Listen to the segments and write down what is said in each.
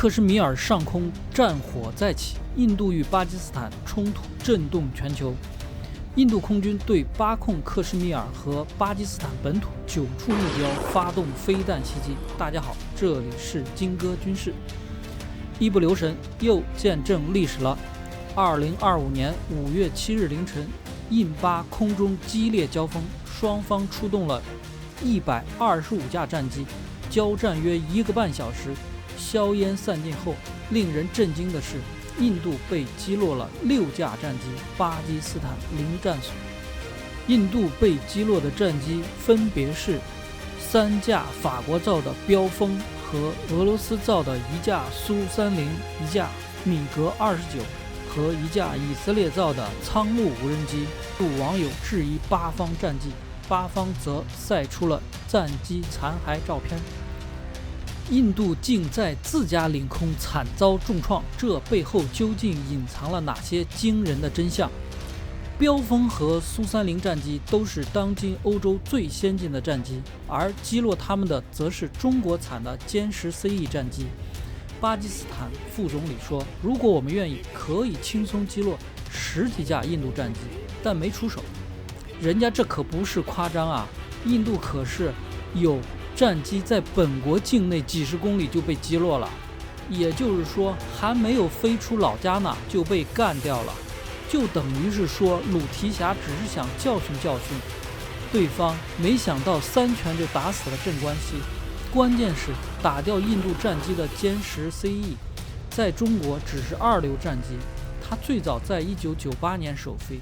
克什米尔上空战火再起，印度与巴基斯坦冲突震动全球。印度空军对巴控克什米尔和巴基斯坦本土9处目标发动飞弹袭击。大家好，这里是金哥军事。一不留神又见证历史了。2025年5月7日凌晨，印巴空中激烈交锋，双方出动了125架战机，交战约1个半小时。硝烟散尽后，令人震惊的是，印度被击落了6架战机，巴基斯坦零战损。印度被击落的战机分别是3架法国造的标风和俄罗斯造的1架苏30、1架米格29和1架以色列造的苍鹭无人机。网友质疑巴方战绩，巴方则晒出了战机残骸照片。印度竟在自家领空惨遭重创，这背后究竟隐藏了哪些惊人的真相？标风和苏30战机都是当今欧洲最先进的战机，而击落他们的则是中国产的歼10 CE 战机。巴基斯坦副总理说，如果我们愿意，可以轻松击落10几架印度战机，但没出手。人家这可不是夸张啊，印度可是有战机在本国境内几十公里就被击落了，也就是说还没有飞出老家呢就被干掉了，就等于是说鲁提辖只是想教训教训对方，没想到3拳就打死了镇关西。关键是打掉印度战机的歼10 CE 在中国只是2流战机，它最早在1998年首飞，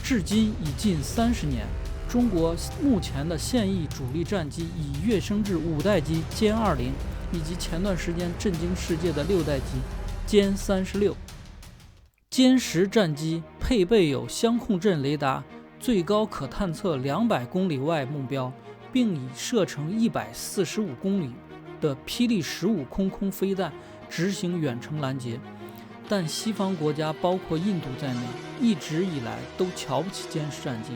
至今已近30年。中国目前的现役主力战机已跃升至5代机歼20，以及前段时间震惊世界的6代机歼36。歼10战机配备有相控阵雷达，最高可探测200公里外目标，并以射程145公里的霹雳15空飞弹执行远程拦截。但西方国家包括印度在内，一直以来都瞧不起歼10战机。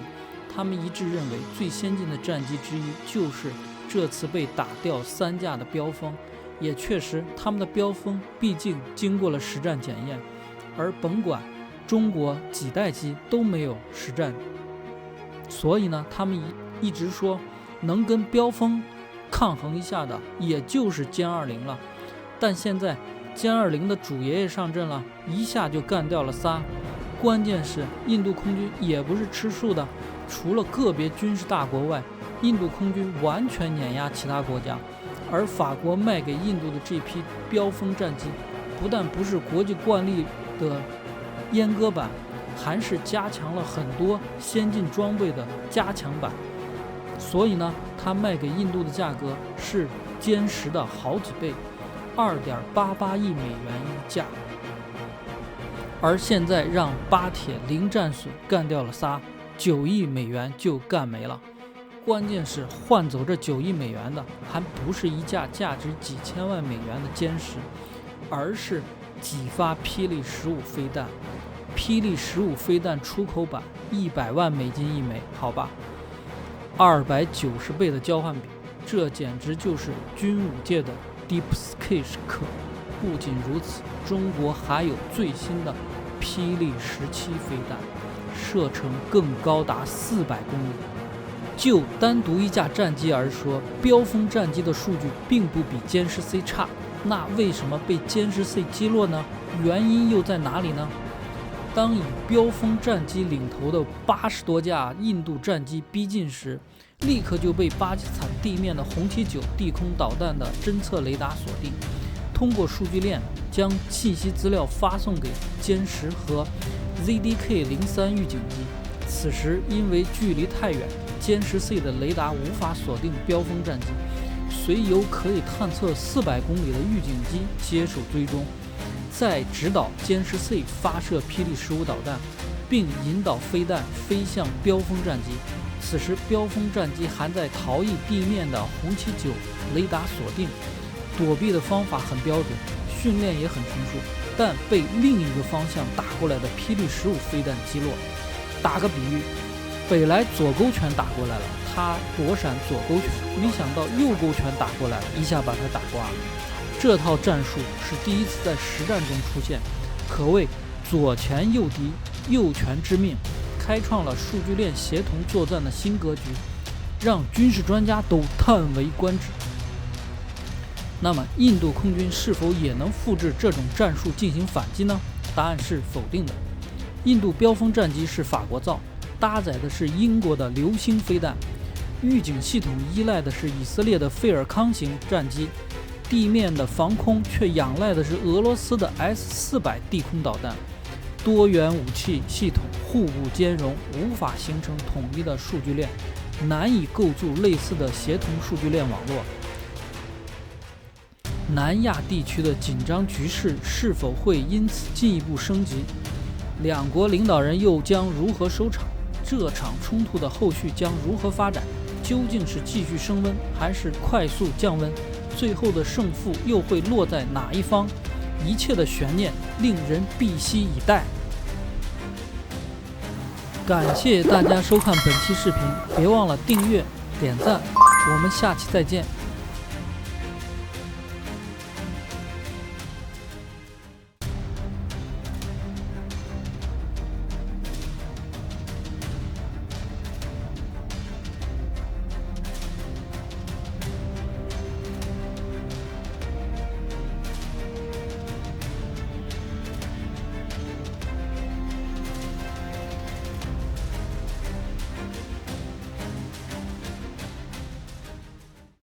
他们一致认为最先进的战机之一就是这次被打掉3架的标风，也确实他们的标风毕竟经过了实战检验，而甭管中国几代机都没有实战，所以呢他们一直说能跟标风抗衡一下的也就是歼20了。但现在歼20的主爷爷上阵了，一下就干掉了3。关键是印度空军也不是吃素的，除了个别军事大国外，印度空军完全碾压其他国家。而法国卖给印度的这批标风战机，不但不是国际惯例的阉割版，还是加强了很多先进装备的加强版。所以呢，它卖给印度的价格是歼10的好几倍，2.88亿美元一架。而现在让巴铁零战损干掉了3，9亿美元就干没了。关键是换走这9亿美元的还不是一架价值几千万美元的歼10，而是几发霹雳15飞弹。霹雳15飞弹出口版100万美金一枚，好吧，290倍的交换比，这简直就是军武界的 Deep Sky 课。不仅如此，中国还有最新的霹雳17飞弹，射程更高达400公里。就单独一架战机而说，标风战机的数据并不比歼10 C 差，那为什么被歼10 C 击落呢？原因又在哪里呢？当以标风战机领头的80多架印度战机逼近时，立刻就被巴基斯坦地面的红旗9地空导弹的侦测雷达锁定，通过数据链将信息资料发送给歼10和 ZDK-03 预警机。此时因为距离太远，歼10 C 的雷达无法锁定标风战机，随由可以探测400公里的预警机接手追踪，再指导歼10 C 发射霹雳15导弹，并引导飞弹飞向标风战机。此时标风战机还在逃逸地面的红旗9雷达锁定，躲避的方法很标准，训练也很成熟，但被另一个方向打过来的霹雳15飞弹击落。打个比喻，本来左勾拳打过来了，他躲闪左勾拳，没想到右勾拳打过来了，一下把他打挂了。这套战术是第一次在实战中出现，可谓左拳诱敌，右拳致命，开创了数据链协同作战的新格局，让军事专家都叹为观止。那么，印度空军是否也能复制这种战术进行反击呢？答案是否定的。印度标风战机是法国造，搭载的是英国的流星飞弹，预警系统依赖的是以色列的费尔康型战机，地面的防空却仰赖的是俄罗斯的 S-400地空导弹。多元武器系统互不兼容，无法形成统一的数据链，难以构筑类似的协同数据链网络。南亚地区的紧张局势是否会因此进一步升级？两国领导人又将如何收场？这场冲突的后续将如何发展？究竟是继续升温，还是快速降温？最后的胜负又会落在哪一方？一切的悬念令人闭息以待。感谢大家收看本期视频，别忘了订阅、点赞，我们下期再见。